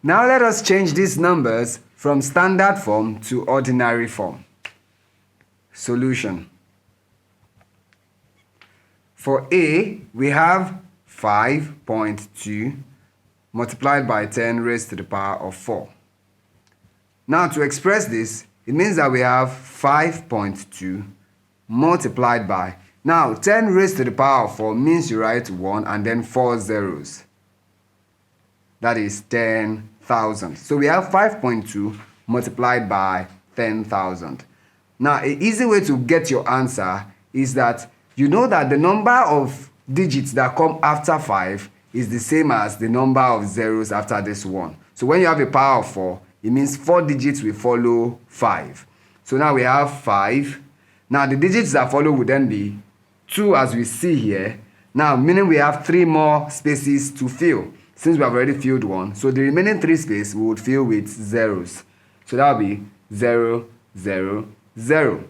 Now let us change these numbers from standard form to ordinary form. Solution. For A, we have 5.2 multiplied by 10 raised to the power of 4. Now to express this, it means that we have 5.2 multiplied by, now 10 raised to the power of 4 means you write 1 and then 4 zeros. That is 10,000. So we have 5.2 multiplied by 10,000. Now an easy way to get your answer is that you know that the number of digits that come after 5 is the same as the number of zeros after this one. So when you have a power of 4, it means 4 digits will follow 5. So now we have 5. Now the digits that follow would then be 2 as we see here. Now meaning we have 3 more spaces to fill since we have already filled 1. So the remaining 3 spaces we would fill with zeros. So that will be 0, 0, 0,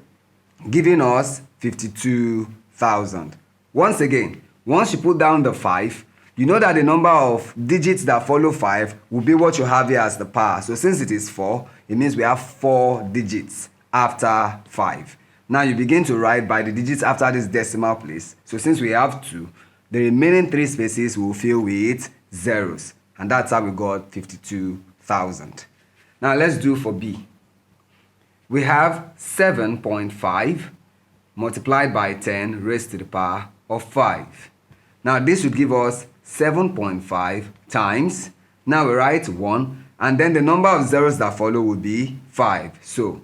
giving us 52,000. Once again, once you put down the 5, you know that the number of digits that follow 5 will be what you have here as the power. So since it is 4, it means we have 4 digits after 5. Now you begin to write by the digits after this decimal place. So since we have 2, the remaining 3 spaces will fill with zeros. And that's how we got 52,000. Now let's do for B. We have 7.5 multiplied by 10 raised to the power of 5. Now this would give us 7.5 times, now we write 1, and then the number of zeros that follow would be 5. So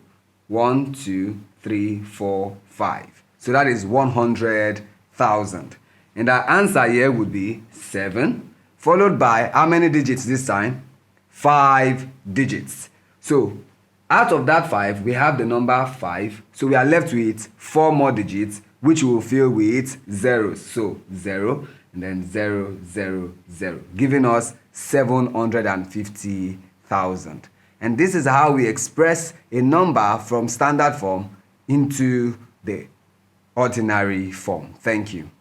1, 2, 3, 4, 5. So that is 100,000. And our answer here would be 7, followed by how many digits this time? 5 digits. So out of that 5, we have the number 5. So we are left with 4 more digits, which we will fill with zeros. So 0, and then 0, 0, 0, giving us 750,000. And this is how we express a number from standard form into the ordinary form. Thank you.